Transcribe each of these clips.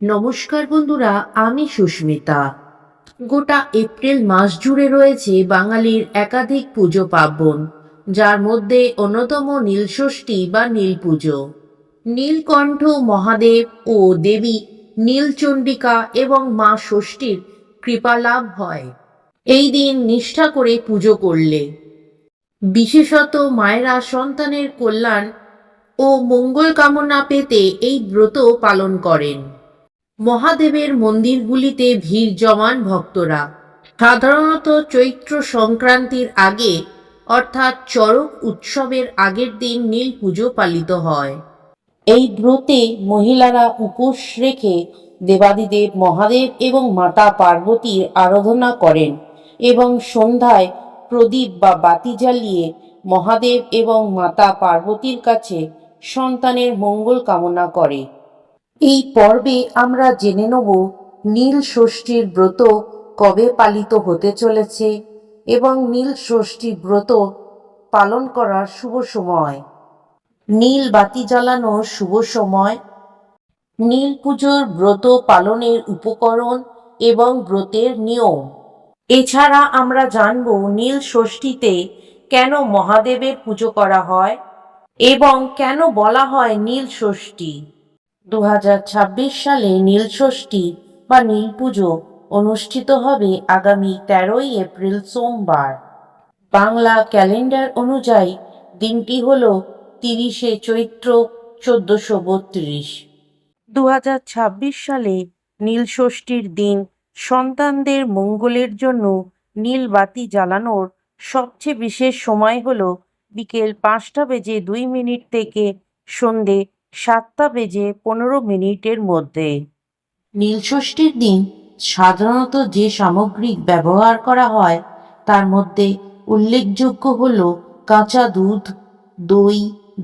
নমস্কার বন্ধুরা, আমি সুস্মিতা। গোটা এপ্রিল মাস জুড়ে রয়েছে বাঙালির একাধিক পুজো পার্বণ, যার মধ্যে অন্যতম নীলষষ্ঠী বা নীল পুজো। নীলকণ্ঠ মহাদেব ও দেবী নীলচণ্ডিকা এবং মা ষষ্ঠীর কৃপা লাভ হয় এই দিন নিষ্ঠা করে পুজো করলে। বিশেষত মায়েরা সন্তানের কল্যাণ ও মঙ্গল কামনা পেতে এই ব্রত পালন করেন। মহাদেবের মন্দিরগুলিতে ভিড় জমান ভক্তরা। সাধারণত চৈত্র সংক্রান্তির আগে অর্থাৎ চড়ক উৎসবের আগের দিন নীল পুজো পালিত হয়। এই ব্রতে মহিলারা উপোস রেখে দেবাদিদেব মহাদেব এবং মাতা পার্বতীর আরাধনা করেন এবং সন্ধ্যায় প্রদীপ বা বাতি জ্বালিয়ে মহাদেব এবং মাতা পার্বতীর কাছে সন্তানের মঙ্গল কামনা করে। এই পর্বে আমরা জেনে নেব নীল ষষ্ঠীর ব্রত কবে পালিত হতে চলেছে এবং নীল ষষ্ঠী ব্রত পালন করার শুভ সময়, নীল বাতি জ্বালানোর শুভ সময়, নীল পুজোর ব্রত পালনের উপকরণ এবং ব্রতের নিয়ম। এছাড়া আমরা জানব নীল ষষ্ঠীতে কেন মহাদেবের পুজো করা হয় এবং কেন বলা হয় নীল ষষ্ঠী। 2026 সালে নীলষষ্ঠী বা নীল পুজো অনুষ্ঠিত হবে আগামী 13ই এপ্রিল সোমবার। বাংলা ক্যালেন্ডার অনুযায়ী দিনটি হল 30শে চৈত্র 1432। 2026 সালে নীলষষ্ঠীর দিন সন্তানদের মঙ্গলের জন্য নীল বাতি জ্বালানোর সবচেয়ে বিশেষ সময় হল বিকেল 5:02 থেকে সন্ধে 7:15 মধ্যে। নীলষষ্ঠীর দিন সাধারণত যে সামগ্রী ব্যবহার করা হয় তার মধ্যে উল্লেখযোগ্য হল কাঁচা দুধ, দই,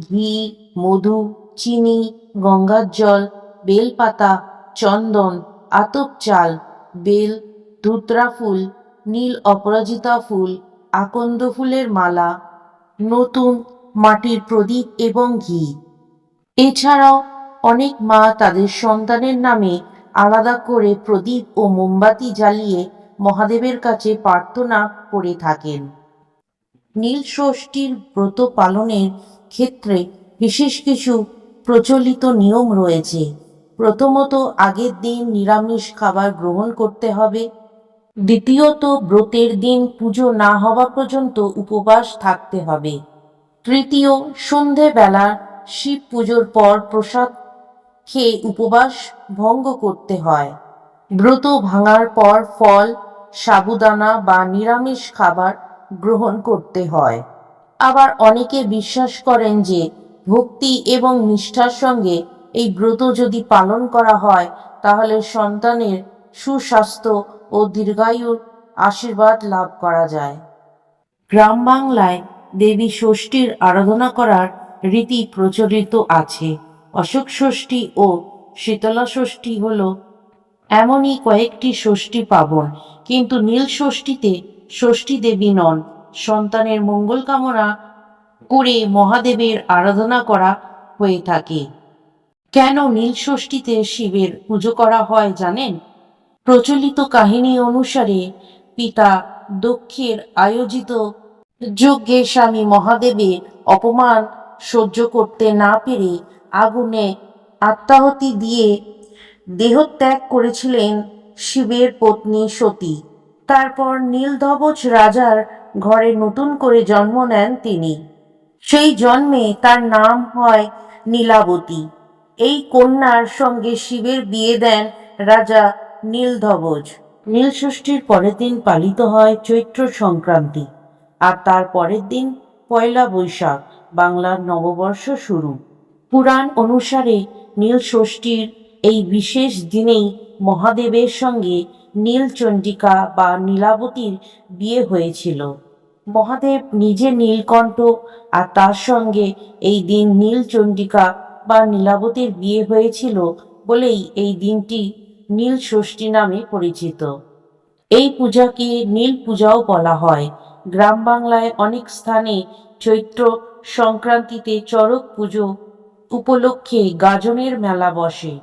ঘি, মধু, চিনি, গঙ্গার জল, বেলপাতা, চন্দন, আতপ চাল, বেল, ধুতরা ফুল, নীল অপরাজিতা ফুল, আকন্দ ফুলের মালা, নতুন মাটির প্রদীপ এবং ঘি। এছাড়াও অনেক মা তাদের সন্তানের নামে আলাদা করে প্রদীপ ও মোমবাতি জ্বালিয়ে মহাদেবের কাছে প্রার্থনা করে থাকেন। নীল ষষ্ঠীর ব্রত পালনের ক্ষেত্রে বিশেষ কিছু প্রচলিত নিয়ম রয়েছে। প্রথমত, আগের দিন নিরামিষ খাবার গ্রহণ করতে হবে। দ্বিতীয়ত, ব্রতের দিন পুজো না হওয়া পর্যন্ত উপবাস থাকতে হবে। তৃতীয়, সন্ধেবেলা শিব পুজোর পর প্রসাদ খেয়ে উপবাস ভঙ্গ করতে হয়। ব্রত ভাঙার পর ফল, সাবুদানা বা নিরামিষ খাবার গ্রহণ করতে হয়। আবার অনেকে বিশ্বাস করেন যে ভক্তি এবং নিষ্ঠার সঙ্গে এই ব্রত যদি পালন করা হয় তাহলে সন্তানের সুস্বাস্থ্য ও দীর্ঘায়ুর আশীর্বাদ লাভ করা যায়। গ্রাম বাংলায় দেবী ষষ্ঠীর আরাধনা করার রীতি প্রচলিত আছে। অশোক ষষ্ঠী ও শীতলা ষষ্ঠী হল এমনই কয়েকটি ষষ্ঠী পার্বণ, কিন্তু নীল ষষ্ঠীতে ষষ্ঠী দেবী নন, সন্তানের মঙ্গল কামনা করে মহাদেবের আরাধনা করা হয়ে থাকে। কেন নীল ষষ্ঠীতে শিবের পুজো করা হয় জানেন? প্রচলিত কাহিনী অনুসারে পিতা দক্ষের আয়োজিত যজ্ঞে স্বামী মহাদেবের অপমান সহ্য করতে না পেরে আগুনে আত্মাহুতি দিয়ে দেহত্যাগ করেছিলেন শিবের পত্নী সতী। তারপর নীলধ্বজ রাজার ঘরে নতুন করে জন্ম নেন তিনি। সেই জন্মে তার নাম হয় নীলাবতী। এই কন্যার সঙ্গে শিবের বিয়ে দেন রাজা নীলধ্বজ। নীলষষ্ঠীর পরের দিন পালিত হয় চৈত্র সংক্রান্তি, আর তার পরের দিন পয়লা বৈশাখ, বাংলার নববর্ষ শুরু। পুরাণ অনুসারে নীল ষষ্ঠীর এই বিশেষ দিনেই মহাদেবের সঙ্গে নীলচণ্ডিকা বা নীলাবতীর বিয়ে হয়েছিল। মহাদেব নিজে নীলকণ্ঠ, আর তার সঙ্গে এই দিন নীলচণ্ডিকা বা নীলাবতীর বিয়ে হয়েছিল বলেই এই দিনটি নীল ষষ্ঠী নামে পরিচিত। এই পূজাকে নীল পূজাও বলা হয়। গ্রাম বাংলায় অনেক স্থানে চৈত্র সংক্রান্তিতে চড়ক পুজো উপলক্ষে গাজনের মেলা বসে।